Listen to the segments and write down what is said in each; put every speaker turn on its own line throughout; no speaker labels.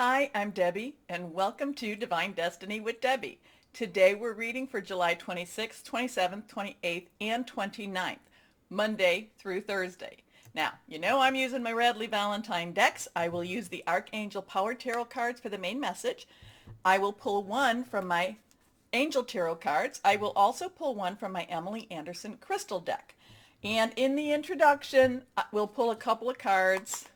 Hi, I'm Debbie, and welcome to Divine Destiny with Debbie. Today we're reading for July 26th, 27th, 28th, and 29th, Monday through Thursday. Now, you know I'm using my Radley Valentine decks. I will use the Archangel Power Tarot cards for the main message. I will pull one from my Angel Tarot cards. I will also pull one from my Emily Anderson Crystal deck. And in the introduction, we'll pull a couple of cards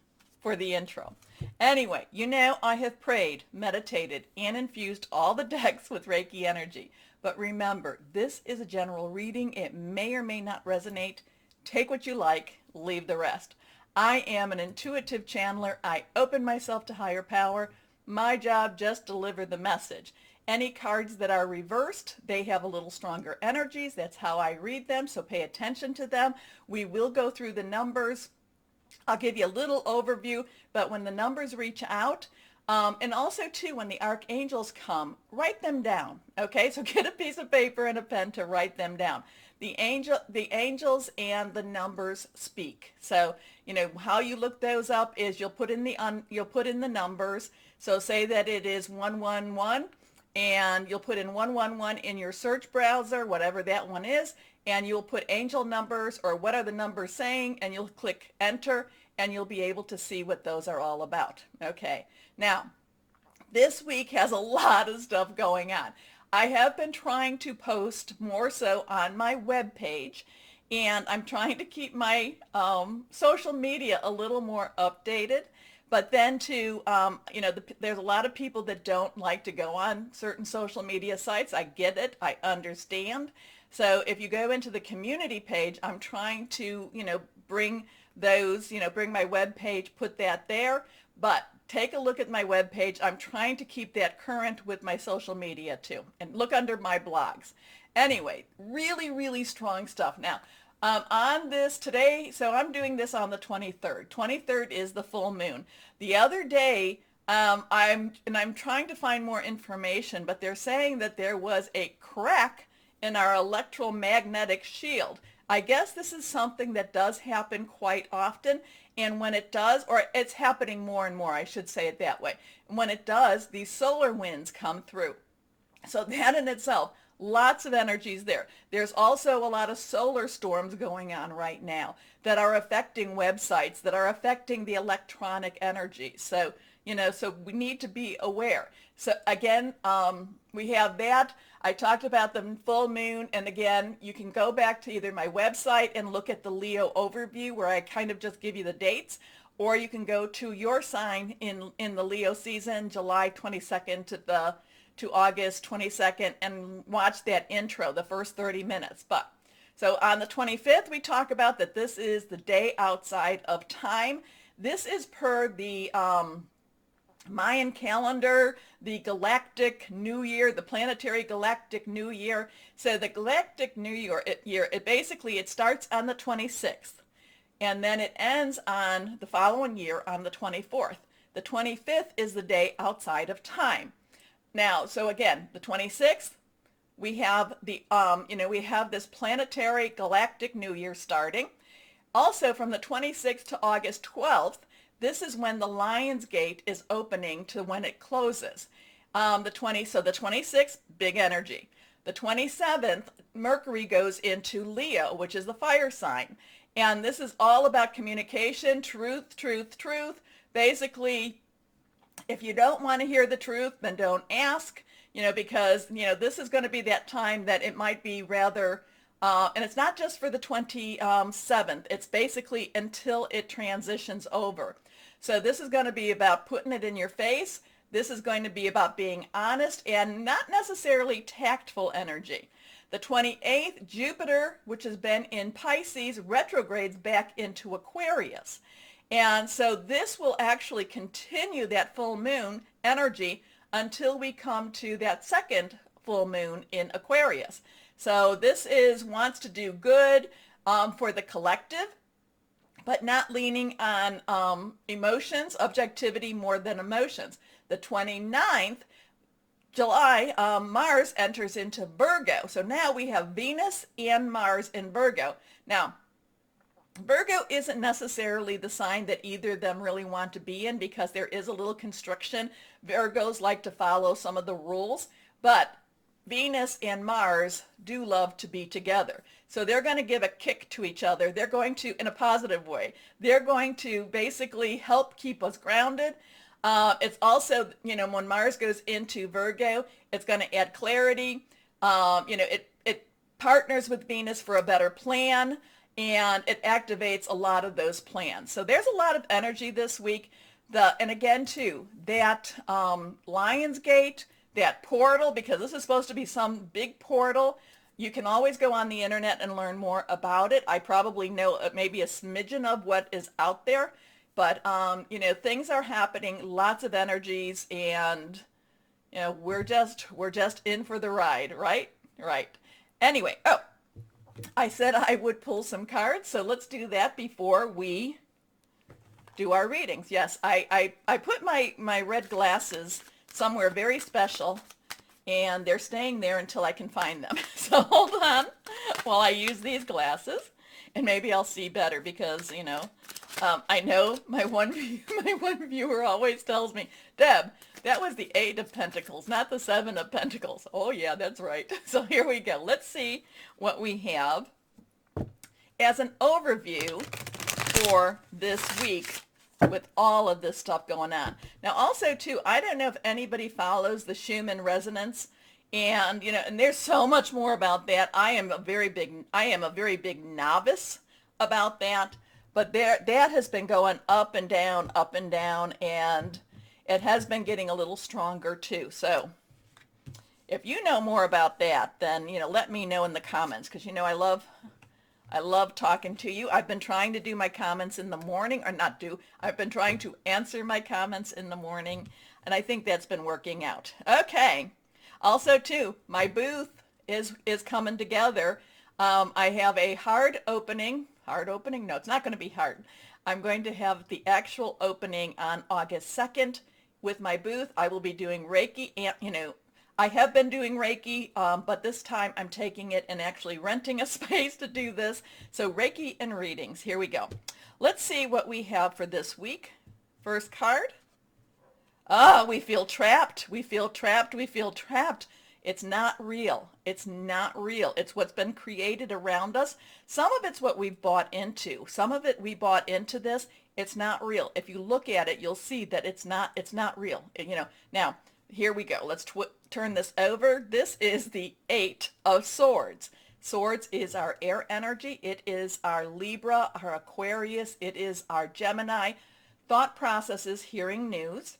for the intro. Anyway, you know I have prayed, meditated, and infused all the decks with Reiki energy. But remember, this is a general reading. It may or may not resonate. Take what you like, leave the rest. I am an intuitive channeler. I open myself to higher power. My job, just deliver the message. Any cards that are reversed, they have a little stronger energies. That's how I read them, so pay attention to them. We will go through the numbers. I'll give you a little overview, but when the numbers reach out, and also too, when the archangels come, write them down. Okay, so get a piece of paper and a pen to write them down. The angels and the numbers speak. So you know how you look those up is you'll put in the numbers. So say that it is 111, and you'll put in 111 in your search browser, whatever that one is, and you'll put angel numbers or what are the numbers saying, and you'll click enter, and you'll be able to see what those are all about. Okay, now this week has a lot of stuff going on. I have been trying to post more so on my web page, and I'm trying to keep my social media a little more updated. But then too, there's a lot of people that don't like to go on certain social media sites. I get it. I understand. So if you go into the community page, I'm trying to, bring bring my web page, put that there. But take a look at my web page. I'm trying to keep that current with my social media too. And look under my blogs. Anyway, really, really strong stuff. Now, on this today, so I'm doing this on the 23rd. 23rd is the full moon. The other day, I'm trying to find more information, but they're saying that there was a crack in our electromagnetic shield. I guess this is something that does happen quite often, and when it does, or it's happening more and more, I should say it that way. And when it does, these solar winds come through. So that in itself, lots of energies there. There's also a lot of solar storms going on right now that are affecting websites, that are affecting the electronic energy. So, so we need to be aware. So again, we have that. I talked about the full moon, and again, you can go back to either my website and look at the Leo overview where I kind of just give you the dates, or you can go to your sign in the Leo season, July 22nd to August 22nd, and watch that intro, the first 30 minutes. But so on the 25th, we talk about that this is the day outside of time. This is per the Mayan calendar, the galactic new year, the planetary galactic new year. So the galactic new year, it starts on the 26th, and then it ends on the following year on the 24th. The 25th is the day outside of time. Now, so again, the 26th, we have we have this planetary galactic new year starting. Also from the 26th to August 12th, this is when the Lion's Gate is opening to when it closes. So the 26th, big energy. The 27th, Mercury goes into Leo, which is the fire sign. And this is all about communication, truth, truth, truth. Basically, if you don't want to hear the truth, then don't ask, because, this is going to be that time that it might be rather, and it's not just for the 27th, it's basically until it transitions over. So this is going to be about putting it in your face. This is going to be about being honest and not necessarily tactful energy. The 28th, Jupiter, which has been in Pisces, retrogrades back into Aquarius. And so this will actually continue that full moon energy until we come to that second full moon in Aquarius. So this wants to do good for the collective, but not leaning on emotions, objectivity more than emotions. The 29th, July, Mars enters into Virgo. So now we have Venus and Mars in Virgo. Now, Virgo isn't necessarily the sign that either of them really want to be in because there is a little constriction. Virgos like to follow some of the rules, but Venus and Mars do love to be together. So they're going to give a kick to each other. They're going to, in a positive way, they're going to basically help keep us grounded. It's also, when Mars goes into Virgo, it's going to add clarity. It partners with Venus for a better plan, and it activates a lot of those plans. So there's a lot of energy this week. And again, too, that Lionsgate, that portal, because this is supposed to be some big portal. You can always go on the internet and learn more about it. I probably know maybe a smidgen of what is out there, but things are happening, lots of energies, and we're just in for the ride, right? Right. Anyway, I said I would pull some cards, so let's do that before we do our readings. Yes, I put my red glasses somewhere very special, and they're staying there until I can find them. So hold on while I use these glasses, and maybe I'll see better because, I know my one viewer always tells me, Deb, that was the Eight of Pentacles, not the Seven of Pentacles. Oh yeah, that's right. So here we go. Let's see what we have as an overview for this week with all of this stuff going on. Now also too, I don't know if anybody follows the Schumann resonance, and and there's so much more about that. I am a very big novice about that, but that has been going up and down, and it has been getting a little stronger too. So if you know more about that, then let me know in the comments, because I love talking to you. I've been trying to do my comments in the morning, or not do. I've been trying to answer my comments in the morning, and I think that's been working out. Okay. Also too, my booth is coming together. I have a hard opening. No, it's not going to be hard. I'm going to have the actual opening on August 2nd with my booth. I will be doing Reiki, and I have been doing Reiki, but this time I'm taking it and actually renting a space to do this. So Reiki and readings. Here we go. Let's see what we have for this week. First card. We feel trapped. We feel trapped. We feel trapped. It's not real. It's not real. It's what's been created around us. Some of it's what we've bought into. Some of it we bought into this. It's not real. If you look at it, you'll see that it's not real. Now, here we go. Let's turn this over. This is the Eight of Swords. Swords is our air energy. It is our Libra, our Aquarius. It is our Gemini. Thought processes, hearing news.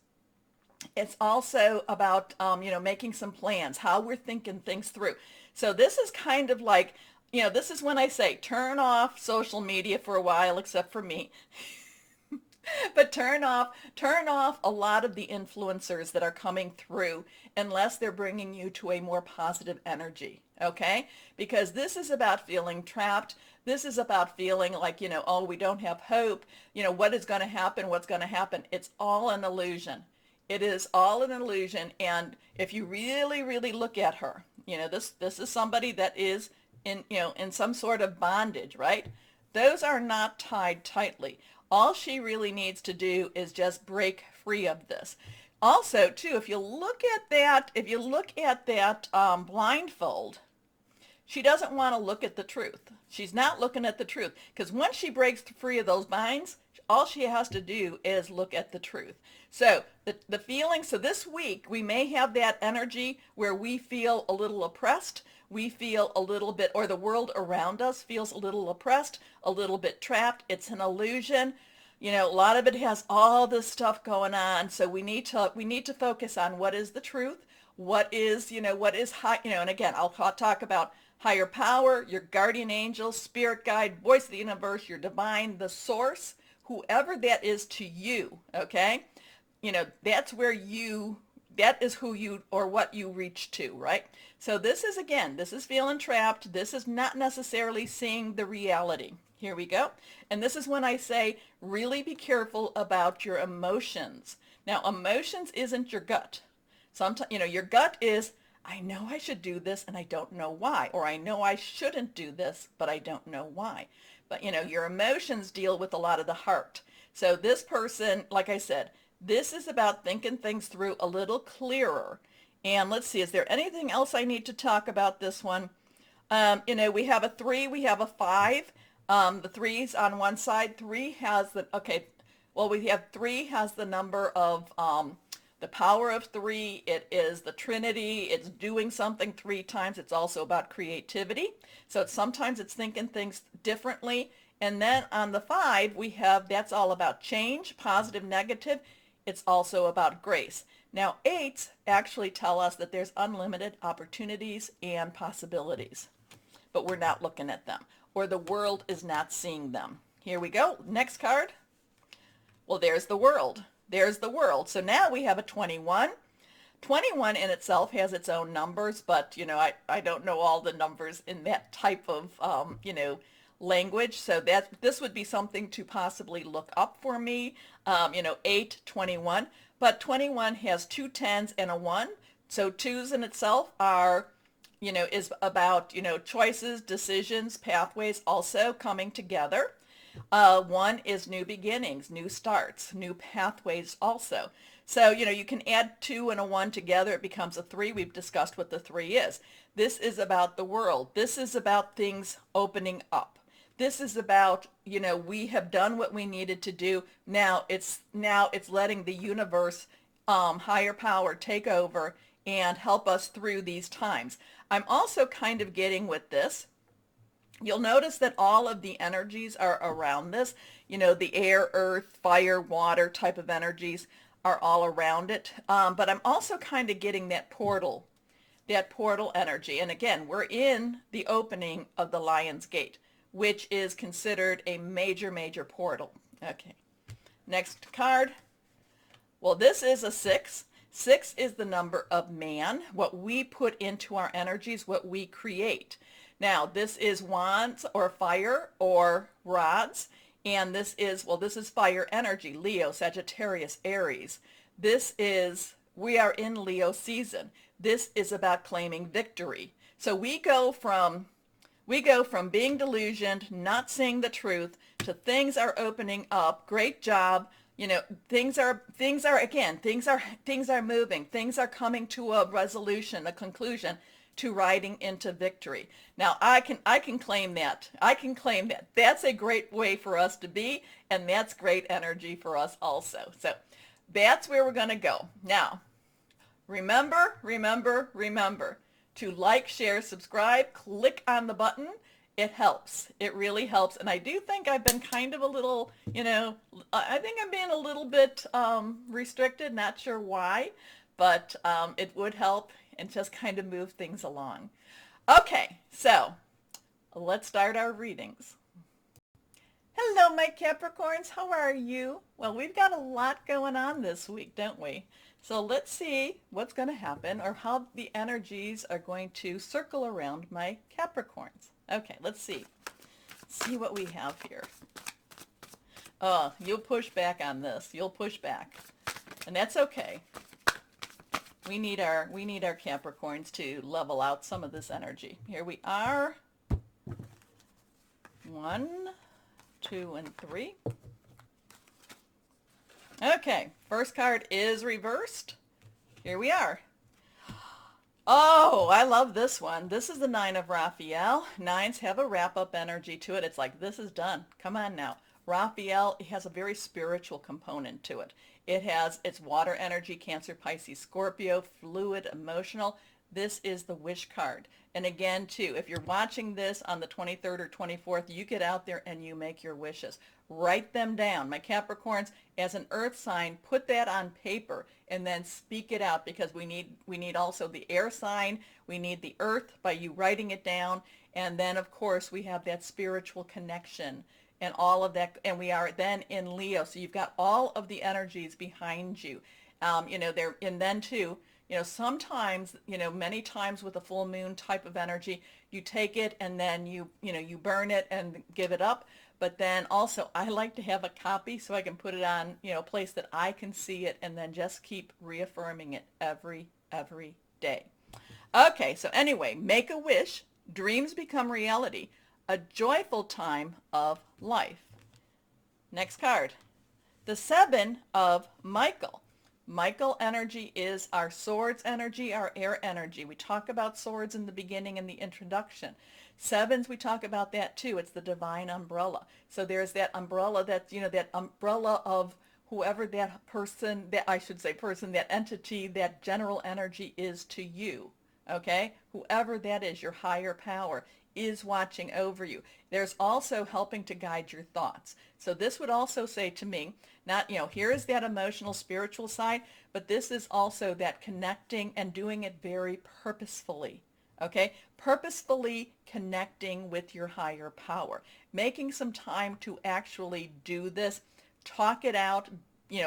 It's also about, making some plans, how we're thinking things through. So this is kind of like, this is when I say turn off social media for a while, except for me. But turn off a lot of the influencers that are coming through unless they're bringing you to a more positive energy, okay? Because this is about feeling trapped. This is about feeling like, oh, we don't have hope. What is going to happen? What's going to happen? It's all an illusion. It is all an illusion. And if you really, really look at her, this is somebody that is in some sort of bondage, right? Those are not tied tightly. All she really needs to do is just break free of this. Also, too, if you look at that blindfold, she doesn't want to look at the truth. She's not looking at the truth, because once she breaks free of those binds, all she has to do is look at the truth. So the feeling, so this week we may have that energy where we feel a little oppressed. We feel a little bit, or the world around us feels a little oppressed, a little bit trapped. It's an illusion. A lot of it has all this stuff going on. So we need to focus on what is the truth, what is high, and again, I'll talk about higher power, your guardian angel, spirit guide, voice of the universe, your divine, the source, whoever that is to you, okay? That is who you, or what you reach to, right? So this is feeling trapped. This is not necessarily seeing the reality. Here we go. And this is when I say, really be careful about your emotions. Now, emotions isn't your gut. Sometimes, your gut is, I know I should do this and I don't know why. Or I know I shouldn't do this, but I don't know why. But, your emotions deal with a lot of the heart. So this person, like I said, this is about thinking things through a little clearer. And let's see, is there anything else I need to talk about this one? We have a 3, we have a 5. The 3's on one side. 3 has we have 3 has the number of the power of 3. It is the Trinity. It's doing something 3 times. It's also about creativity. So sometimes it's thinking things differently. And then on the 5, we have, that's all about change, positive, negative. It's also about grace. Now, 8s actually tell us that there's unlimited opportunities and possibilities, but we're not looking at them, or the world is not seeing them. Here we go. Next card. Well, there's the world. There's the world. So now we have a 21. 21 in itself has its own numbers, but, I don't know all the numbers in that type of, language. So this would be something to possibly look up for me. 8, 21. But 21 has 2 10s and a 1. So 2s in itself are, is about, choices, decisions, pathways also coming together. 1 is new beginnings, new starts, new pathways also. So, you can add 2 and a 1 together. It becomes a 3. We've discussed what the 3 is. This is about the world. This is about things opening up. This is about, we have done what we needed to do. Now it's letting the universe, higher power, take over and help us through these times. I'm also kind of getting with this. You'll notice that all of the energies are around this. The air, earth, fire, water type of energies are all around it. But I'm also kind of getting that portal energy. And again, we're in the opening of the Lion's Gate, which is considered a major, major portal. Okay. Next card. Well, this is a 6. 6 is the number of man, what we put into our energies, what we create. Now, this is wands or fire or rods, and this is fire energy, Leo, Sagittarius, Aries. We are in Leo season. This is about claiming victory. So we go from being delusioned, not seeing the truth, to things are opening up. Great job. Things are moving. Things are coming to a resolution, a conclusion, to riding into victory. Now, I can claim that. I can claim that. That's a great way for us to be, and that's great energy for us also. So that's where we're going to go. Now, remember to like, share, subscribe, click on the button. It helps. It really helps. And I do think I've been kind of a little, I think I'm being a little bit restricted, not sure why, but it would help and just kind of move things along. Okay, so let's start our readings. Hello, my Capricorns. How are you? Well, we've got a lot going on this week, don't we? So let's see what's going to happen, or how the energies are going to circle around my Capricorns. Okay, let's see. See what we have here. Oh, you'll push back on this. You'll push back. And that's okay. We need our Capricorns to level out some of this energy. Here we are. 1, 2, and 3. Okay, first card is reversed. Here we are. Oh, I love this one. This is the 9 of Raphael. 9s have a wrap-up energy to it. It's like, this is done. Come on now. Raphael, it has a very spiritual component to it. It's water energy, Cancer, Pisces, Scorpio, fluid, emotional. This is the wish card. And again, too, if you're watching this on the 23rd or 24th, you get out there and you make your wishes. Write them down. My Capricorns, as an earth sign, put that on paper and then speak it out, because we need also the air sign. We need the earth by you writing it down. And then, of course, we have that spiritual connection and all of that. And we are then in Leo. So you've got all of the energies behind you. And then, too, sometimes, many times with a full moon type of energy, you take it and then you burn it and give it up. But then also, I like to have a copy so I can put it on, a place that I can see it, and then just keep reaffirming it every day. Okay, so anyway, make a wish. Dreams become reality. a joyful time of life. Next card. The 7 of Michael. Michael energy is our swords energy, our air energy. We talk about swords in the beginning in the introduction. Sevens, we talk about that too. It's the divine umbrella. So there's that umbrella that's, that umbrella of whoever that person, that entity, that general energy is to you. Okay? Whoever that is, your higher power, is watching over you. There's also helping to guide your thoughts. So this would also say to me, not, here is that emotional, spiritual side, but this is also that connecting and doing it very purposefully. Okay? Purposefully connecting with your higher power. Making some time to actually do this. Talk it out,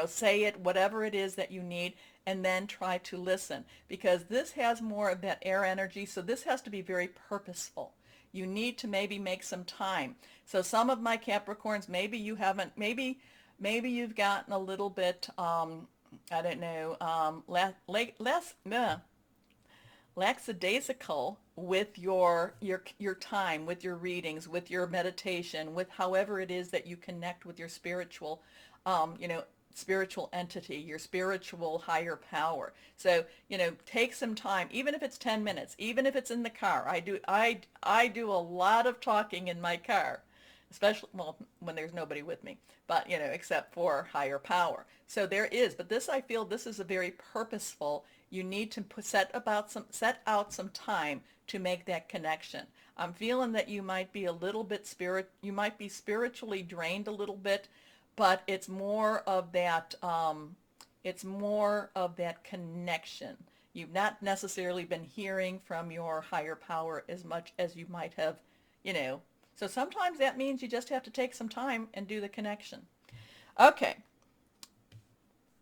say it, whatever it is that you need, and then try to listen. Because this has more of that air energy, so this has to be very purposeful. You need to maybe make some time. So some of my Capricorns, maybe you haven't, maybe you've gotten a little bit, I don't know, lackadaisical with your time, with your readings, with your meditation, with however it is that you connect with your spiritual, spiritual entity, your spiritual higher power. So, take some time, even if it's 10 minutes, even if it's in the car. I do a lot of talking in my car, especially, well, when there's nobody with me, but, except for higher power. So but I feel this is a very purposeful, you need to set out some time to make that connection. I'm feeling that you might be a little bit you might be spiritually drained a little bit, but it's more of that connection. You've not necessarily been hearing from your higher power as much as you might have, So sometimes that means you just have to take some time and do the connection. Okay.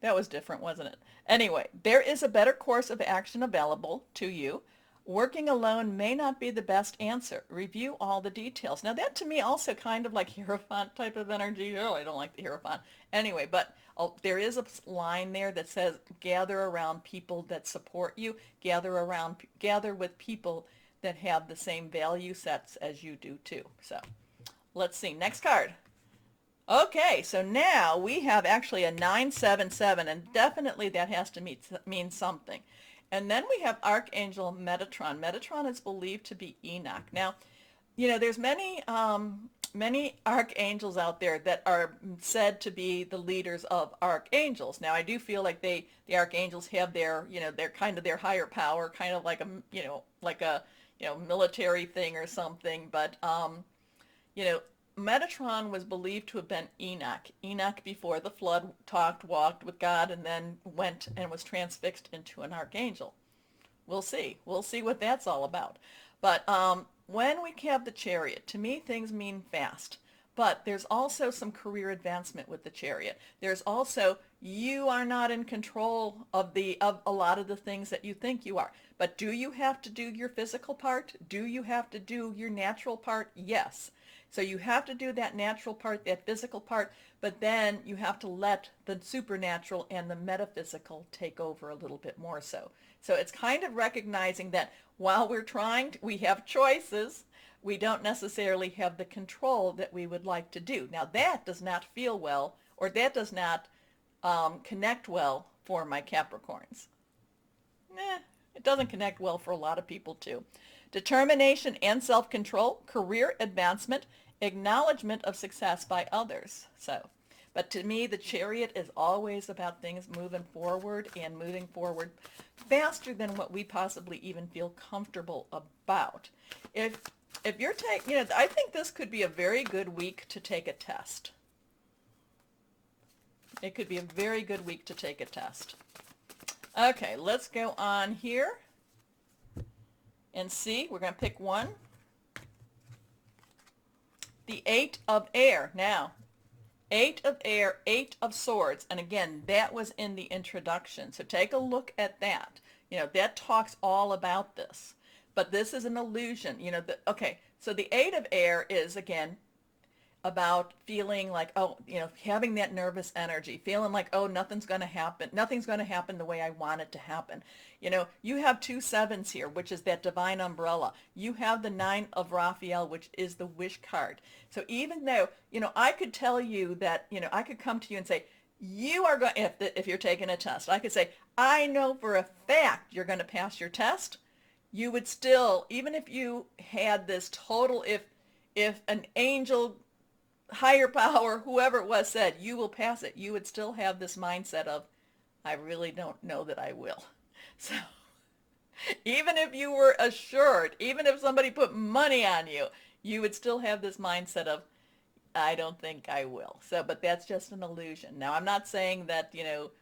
That was different, wasn't it? Anyway, there is a better course of action available to you. Working alone may not be the best answer. Review all the details. Now that to me also kind of like Hierophant type of energy. Oh, I don't like the Hierophant. Anyway, but there is a line there that says gather around people that support you. Gather with people that have the same value sets as you do too. So let's see. Next card. Okay, so now we have actually a 977, and definitely that has to mean something. And then we have Archangel Metatron. Metatron is believed to be Enoch. Now, there's many archangels out there that are said to be the leaders of archangels. Now, I do feel like the archangels have their, they're kind of their higher power, kind of like a military thing or something. But, Metatron was believed to have been Enoch. Enoch before the flood walked with God, and then went and was transfixed into an archangel. We'll see. We'll see what that's all about. But when we have the Chariot, to me things mean fast. But there's also some career advancement with the Chariot. There's also, you are not in control of a lot of the things that you think you are. But do you have to do your physical part? Do you have to do your natural part? Yes. So you have to do that natural part, that physical part, but then you have to let the supernatural and the metaphysical take over a little bit more so. So it's kind of recognizing that while we have choices, we don't necessarily have the control that we would like to do. Now that does not feel well, or that does not connect well for my Capricorns. It doesn't connect well for a lot of people too. Determination and self-control, career advancement, acknowledgement of success by others. But to me, the Chariot is always about things moving forward, and moving forward faster than what we possibly even feel comfortable about. If you're taking, I think this could be a very good week to take a test. It could be a very good week to take a test. Okay, let's go on here and see. We're going to pick one. The 8 of Air. Now, 8 of Air, 8 of Swords. And again, that was in the introduction. So take a look at that. That talks all about this. But this is an illusion. Okay, so the 8 of Air is, again, about feeling like, oh, having that nervous energy, feeling like, oh, nothing's going to happen. Nothing's going to happen the way I want it to happen. You have two sevens here, which is that divine umbrella. You have the nine of Raphael, which is the wish card. So even though, I could tell you that, I could come to you and say, you are going, if you're taking a test, I could say, I know for a fact you're going to pass your test. You would still, even if you had this total, if an angel, higher power, whoever it was, said you will pass it, you would still have this mindset of, I really don't know that I will. So even if you were assured, even if somebody put money on you, you would still have this mindset of, I don't think I will. So, but that's just an illusion. Now, I'm not saying that,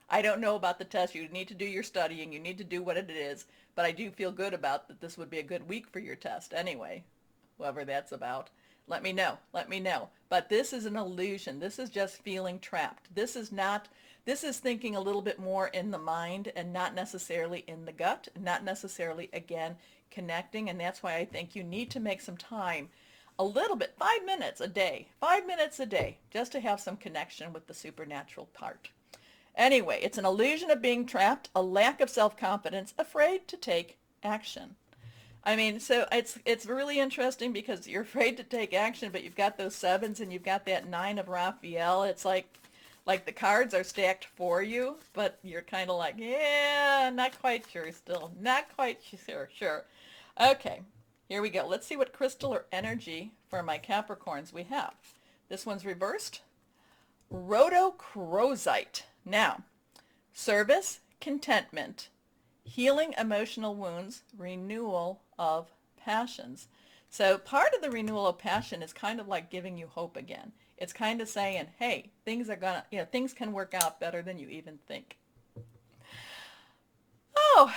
I don't know about the test. You need to do your studying. You need to do what it is. But I do feel good about that this would be a good week for your test anyway, whoever that's about. Let me know. Let me know. But this is an illusion. This is just feeling trapped. This is thinking a little bit more in the mind and not necessarily in the gut, not necessarily, again, connecting. And that's why I think you need to make some time, a little bit, 5 minutes a day, just to have some connection with the supernatural part. Anyway, it's an illusion of being trapped, a lack of self-confidence, afraid to take action. I mean, so it's really interesting because you're afraid to take action, but you've got those sevens and you've got that nine of Raphael. It's like the cards are stacked for you, but you're kind of like, yeah, not quite sure still. Not quite sure. Okay, here we go. Let's see what crystal or energy for my Capricorns we have. This one's reversed. Rhodochrosite. Now, service, contentment, healing emotional wounds, renewal of passions. So part of the renewal of passion is kind of like giving you hope again. It's kind of saying, hey, things can work out better than you even think. Oh,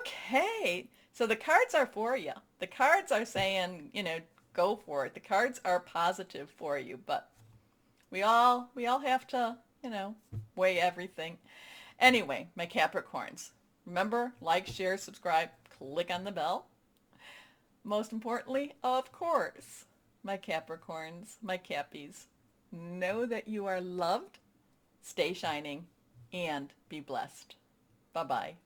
okay. So the cards are for you. The cards are saying, go for it. The cards are positive for you, but we all have to, weigh everything. Anyway, my Capricorns, remember, like, share, subscribe, click on the bell. Most importantly, of course, my Capricorns, my Cappies, know that you are loved, stay shining, and be blessed. Bye-bye.